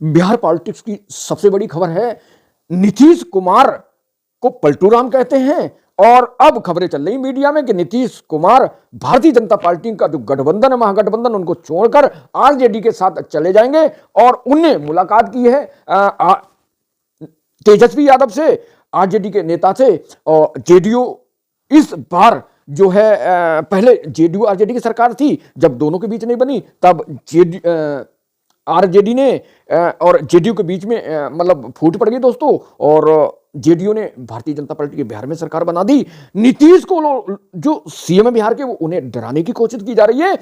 Bihar politics की सबसे बड़ी खबर है। नीतीश कुमार को पलटू राम कहते हैं और अब खबरें चल रही मीडिया में कि नीतीश कुमार भारतीय जनता पार्टी का जो गठबंधन है, महागठबंधन, उनको छोड़कर आरजेडी के साथ चले जाएंगे और उनने मुलाकात की है तेजस्वी यादव से, आरजेडी के नेता से। और जेडीयू इस बार जो है, पहले जेडीयू आरजेडी की सरकार थी, जब दोनों के बीच नहीं बनी तब आरजेडी ने और जेडीयू के बीच में मतलब फूट पड़ गई दोस्तों, और जेडीयू ने भारतीय जनता पार्टी के बिहार में सरकार बना दी। नीतीश को जो सीएम है बिहार के, वो उन्हें डराने की कोशिश की जा रही है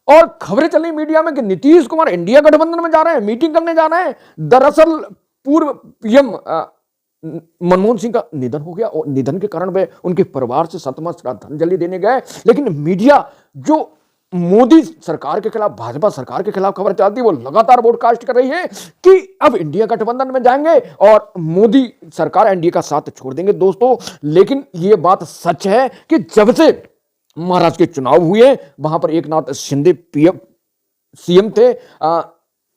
और खबरें चल रही मीडिया में कि नीतीश कुमार इंडिया गठबंधन में जा रहे हैं, मीटिंग करने जा रहे हैं। दरअसल पूर्व पीएम मनमोहन सिंह का निधन हो गया और निधन के कारण वे उनके परिवार से 7वां श्रद्धांजलि देने गए, लेकिन मीडिया जो मोदी सरकार के खिलाफ, भाजपा सरकार के खिलाफ खबर चलती है, वो लगातार ब्रॉडकास्ट कर रही है कि अब इंडिया गठबंधन में जाएंगे और मोदी सरकार एनडीए का साथ छोड़ देंगे दोस्तों। लेकिन यह बात सच है कि जब से महाराष्ट्र के चुनाव हुए, वहां पर एकनाथ शिंदे पीएम सीएम थे,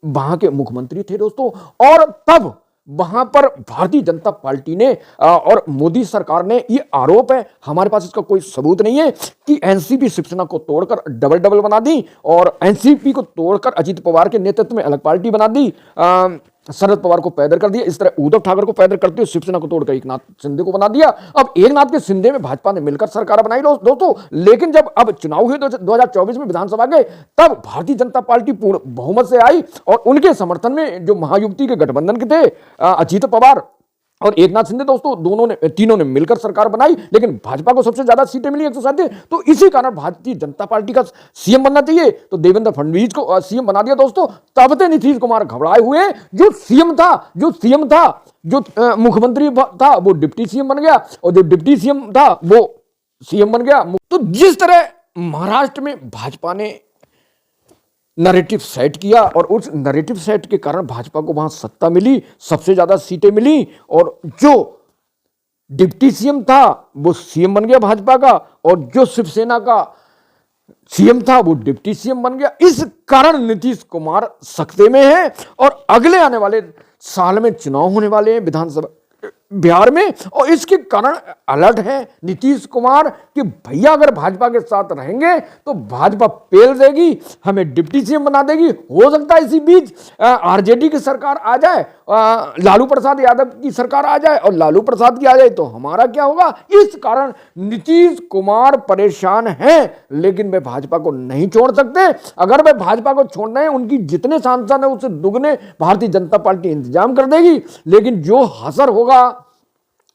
वहां के मुख्यमंत्री थे दोस्तों, और तब वहां पर भारतीय जनता पार्टी ने और मोदी सरकार ने, ये आरोप है, हमारे पास इसका कोई सबूत नहीं है, कि एनसीपी शिवसेना को तोड़कर डबल डबल बना दी और एनसीपी को तोड़कर अजीत पवार के नेतृत्व में अलग पार्टी बना दी, शरद पवार को पैदल कर दिया। इस तरह उद्धव ठाकरे को पैदल करते हुए शिवसेना को तोड़कर एकनाथ शिंदे को बना दिया। अब एकनाथ के शिंदे में भाजपा ने मिलकर सरकार बनाई दोस्तों, लेकिन जब अब चुनाव हुए 2024 में विधानसभा के, तब भारतीय जनता पार्टी पूर्ण बहुमत से आई और उनके समर्थन में जो महायुति के गठबंधन के थे, अजीत पवार और एकनाथ शिंदे दोस्तों, तीनों ने मिलकर सरकार बनाई, लेकिन भाजपा को सबसे ज्यादा सीटें मिली 107। तो इसी कारण भारतीय जनता पार्टी का सीएम बनना चाहिए, तो देवेंद्र फडणवीस को सीएम बना दिया दोस्तों। तब से नीतीश कुमार घबराए हुए, जो सीएम था, जो मुख्यमंत्री था, वो डिप्टी सीएम बन गया, और जो डिप्टी सीएम था वो सीएम बन गया। तो जिस तरह महाराष्ट्र में भाजपा ने नैरेटिव सेट किया और उस नैरेटिव सेट के कारण भाजपा को वहां सत्ता मिली, सबसे ज्यादा सीटें मिली, और जो डिप्टी सीएम था वो सीएम बन गया भाजपा का, और जो शिवसेना का सीएम था वो डिप्टी सीएम बन गया। इस कारण नीतीश कुमार सकते में है और अगले आने वाले साल में चुनाव होने वाले हैं विधानसभा बिहार में, और इसके कारण अलर्ट है नीतीश कुमार कि भैया अगर भाजपा के साथ रहेंगे तो भाजपा पेल देगी, हमें डिप्टी सीएम बना देगी। हो सकता है इसी बीच आरजेडी की सरकार आ जाए, लालू प्रसाद यादव की सरकार आ जाए, और लालू प्रसाद की आ जाए तो हमारा क्या होगा। इस कारण नीतीश कुमार परेशान हैं, लेकिन वे भाजपा को नहीं छोड़ सकते। अगर वे भाजपा को छोड़ना है, उनकी जितने सांसद हैं उससे दुगने भारतीय जनता पार्टी इंतजाम कर देगी, लेकिन जो असर होगा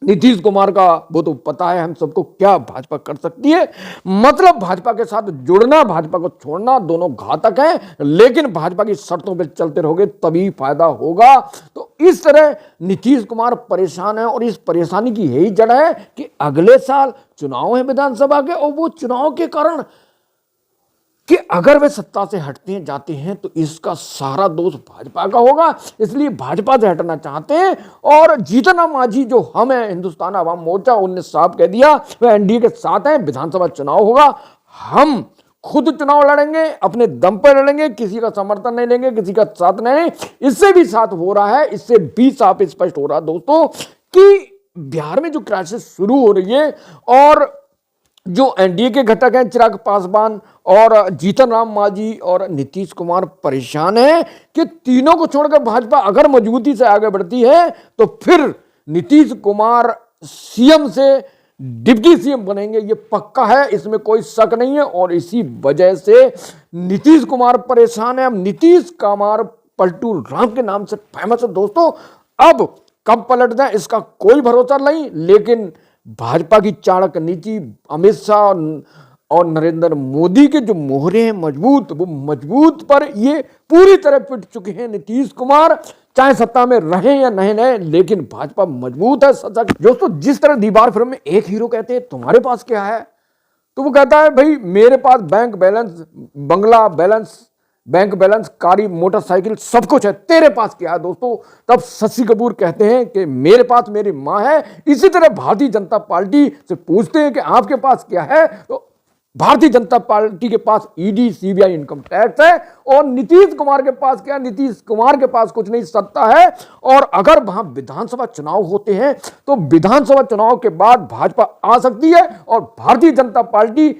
नीतीश कुमार का वो तो पता है हम सबको, क्या भाजपा कर सकती है। मतलब भाजपा के साथ जुड़ना, भाजपा को छोड़ना, दोनों घातक हैं, लेकिन भाजपा की शर्तों पे चलते रहोगे तभी फायदा होगा। तो इस तरह नीतीश कुमार परेशान है और इस परेशानी की यही जड़ है कि अगले साल चुनाव है विधानसभा के, और वो चुनाव के कारण कि अगर वे सत्ता से हटते हैं, जाते हैं, तो इसका सारा दोष भाजपा का होगा। इसलिए भाजपा से हटना चाहते हैं, और जीतन राम मांझी जो हम हैं, हिंदुस्तान अवाम मोर्चा, उनने साफ कह दिया वे एनडीए के साथ हैं। विधानसभा चुनाव होगा, हम खुद चुनाव लड़ेंगे, अपने दम पर लड़ेंगे, किसी का समर्थन नहीं लेंगे, किसी का साथ नहीं। इससे भी साथ हो रहा है, इससे भी साफ स्पष्ट हो रहा है दोस्तों कि बिहार में जो क्राइसिस शुरू हो रही है, और जो एनडीए के घटक हैं चिराग पासवान और जीतन राम मांझी और नीतीश कुमार परेशान हैं कि तीनों को छोड़कर भाजपा अगर मजबूती से आगे बढ़ती है तो फिर नीतीश कुमार सीएम से डिप्टी सीएम बनेंगे, ये पक्का है, इसमें कोई शक नहीं है। और इसी वजह से नीतीश कुमार परेशान है। अब नीतीश कुमार पलटू राम के नाम से फेमस है दोस्तों। अब कब पलट जाए इसका कोई भरोसा नहीं, लेकिन भाजपा की चाणक्य नीति, अमित शाह और नरेंद्र मोदी के जो मोहरे हैं मजबूत, वो मजबूत पर ये पूरी तरह पिट चुके हैं नीतीश कुमार, चाहे सत्ता में रहें या नहीं रहे, लेकिन भाजपा मजबूत है सजग। दोस्तों, जिस तरह दीवार फिल्म में एक हीरो कहते हैं तुम्हारे पास क्या है, तो वो कहता है भाई मेरे पास बैंक बैलेंस, बंगला बैलेंस, बैंक बैलेंस, कारी, मोटरसाइकिल, सब कुछ है, तेरे पास क्या है दोस्तों। तब शशि कपूर कहते हैं कि मेरे पास मेरी मां है। इसी तरह भारतीय जनता पार्टी से पूछते हैं कि आपके पास क्या है, तो भारतीय जनता पार्टी के पास ईडी, सीबीआई, इनकम टैक्स है और नीतीश कुमार के पास क्या? नीतीश कुमार के पास कुछ नहीं, सत्ता है। और अगर वहां विधानसभा चुनाव होते हैं तो विधानसभा चुनाव के बाद भाजपा आ सकती है और भारतीय जनता पार्टी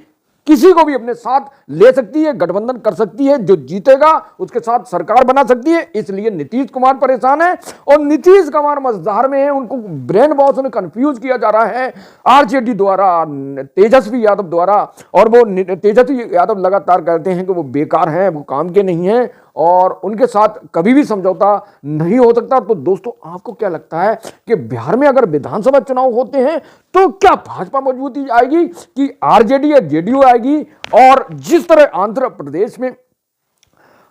किसी को भी अपने साथ ले सकती है, गठबंधन कर सकती है, जो जीतेगा उसके साथ सरकार बना सकती है। इसलिए नीतीश कुमार परेशान है और नीतीश कुमार मझधार में है, उनको ब्रेन वॉश में कंफ्यूज किया जा रहा है आरजेडी द्वारा, तेजस्वी यादव द्वारा। और वो तेजस्वी यादव लगातार कहते हैं कि वो बेकार हैं, वो काम के नहीं हैं और उनके साथ कभी भी समझौता नहीं हो सकता। तो दोस्तों, आपको क्या लगता है कि बिहार में अगर विधानसभा चुनाव होते हैं तो क्या भाजपा मजबूती आएगी कि आरजेडी या जेडीयू आएगी? और जिस तरह आंध्र प्रदेश में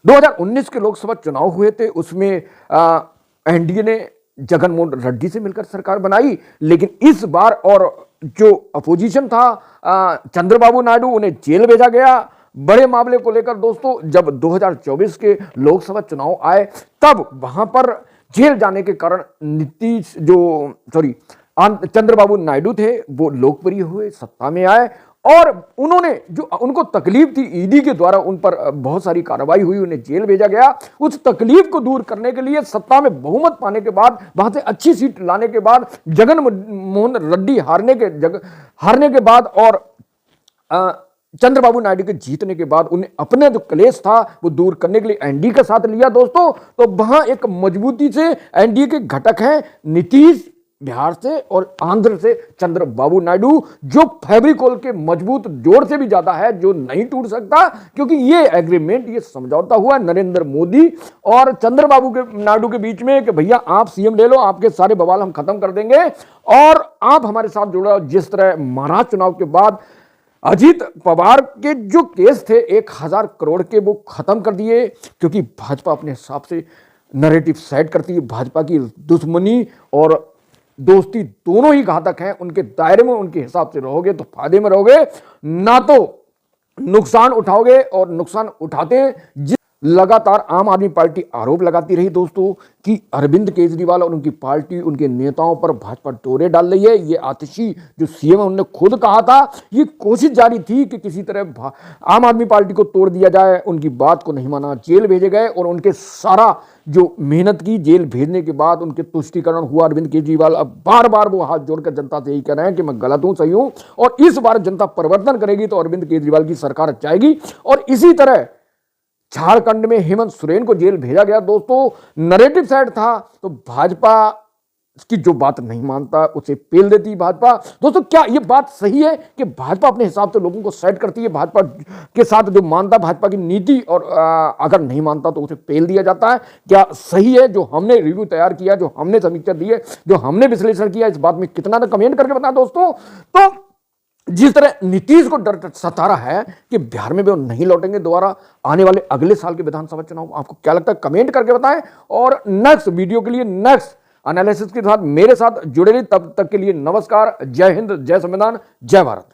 2019 के लोकसभा चुनाव हुए थे उसमें एनडीए ने जगनमोहन रेड्डी से मिलकर सरकार बनाई, लेकिन इस बार और जो अपोजिशन था चंद्रबाबू नायडू, उन्हें जेल भेजा गया। बड़े मामले को लेकर दोस्तों, जब 2024 के लोकसभा चुनाव आए तब वहां पर जेल जाने के कारण चंद्रबाबू नायडू थे, वो लोकप्रिय हुए, सत्ता में आए और उन्होंने जो उनको तकलीफ थी ईडी के द्वारा, उन पर बहुत सारी कार्रवाई हुई, उन्हें जेल भेजा गया। उस तकलीफ को दूर करने के लिए सत्ता में बहुमत पाने के बाद, वहां से अच्छी सीट लाने के बाद, जगनमोहन रेड्डी हारने के बाद और चंद्रबाबू नायडू के जीतने के बाद उन्हें अपने जो क्लेश था वो दूर करने के लिए एनडीए का साथ लिया दोस्तों। तो वहां एक मजबूती से एनडीए के घटक हैं नीतीश बिहार से और आंध्र से चंद्रबाबू नायडू, जो फेविकोल के मजबूत जोड़ से भी ज्यादा है, जो नहीं टूट सकता, क्योंकि ये एग्रीमेंट, ये समझौता हुआ नरेंद्र मोदी और चंद्रबाबू नायडू के बीच में कि भैया आप सीएम ले लो, आपके सारे बवाल हम खत्म कर देंगे और आप हमारे साथ जुड़ो। जिस तरह महाराष्ट्र चुनाव के बाद अजीत पवार के जो केस थे 1000 करोड़ के, वो खत्म कर दिए, क्योंकि भाजपा अपने हिसाब से नैरेटिव सेट करती है। भाजपा की दुश्मनी और दोस्ती दोनों ही घातक हैं। उनके दायरे में उनके हिसाब से रहोगे तो फायदे में रहोगे, ना तो नुकसान उठाओगे, और नुकसान उठाते हैं। लगातार आम आदमी पार्टी आरोप लगाती रही दोस्तों कि अरविंद केजरीवाल और उनकी पार्टी, उनके नेताओं पर भाजपा डोरे डाल रही है। ये आतिशी जो सीएम उन्होंने खुद कहा था, ये कोशिश जारी थी कि किसी तरह आम आदमी पार्टी को तोड़ दिया जाए। उनकी बात को नहीं माना, जेल भेजे गए और उनके सारा जो मेहनत की, जेल भेजने के बाद उनके तुष्टीकरण हुआ। अरविंद केजरीवाल अब बार बार वो हाथ जोड़कर जनता से यही कह रहे हैं कि मैं गलत हूं, सही हूं, और इस बार जनता परिवर्तन करेगी तो अरविंद केजरीवाल की सरकार जाएगी। और इसी तरह झारखंड में हेमंत सोरेन को जेल भेजा गया दोस्तों, नैरेटिव साइड था, तो भाजपा की जो बात नहीं मानता उसे पेल देती भाजपा। दोस्तों, क्या यह बात सही है कि भाजपा अपने हिसाब से लोगों को सेट करती है, भाजपा के साथ जो मानता भाजपा की नीति, और अगर नहीं मानता तो उसे पेल दिया जाता है? क्या सही है जो हमने रिव्यू तैयार किया, जो हमने समीक्षा दी है, जो हमने विश्लेषण किया, इस बात में कितना ना कमेंट करके बताएं दोस्तों। तो जिस तरह नीतीश को डर सता रहा है कि बिहार में भी वो नहीं लौटेंगे दोबारा आने वाले अगले साल के विधानसभा चुनाव, आपको क्या लगता है कमेंट करके बताएं। और नेक्स्ट वीडियो के लिए, नेक्स्ट एनालिसिस के साथ मेरे साथ जुड़े रहिए। तब तक के लिए नमस्कार, जय हिंद, जय संविधान, जय भारत।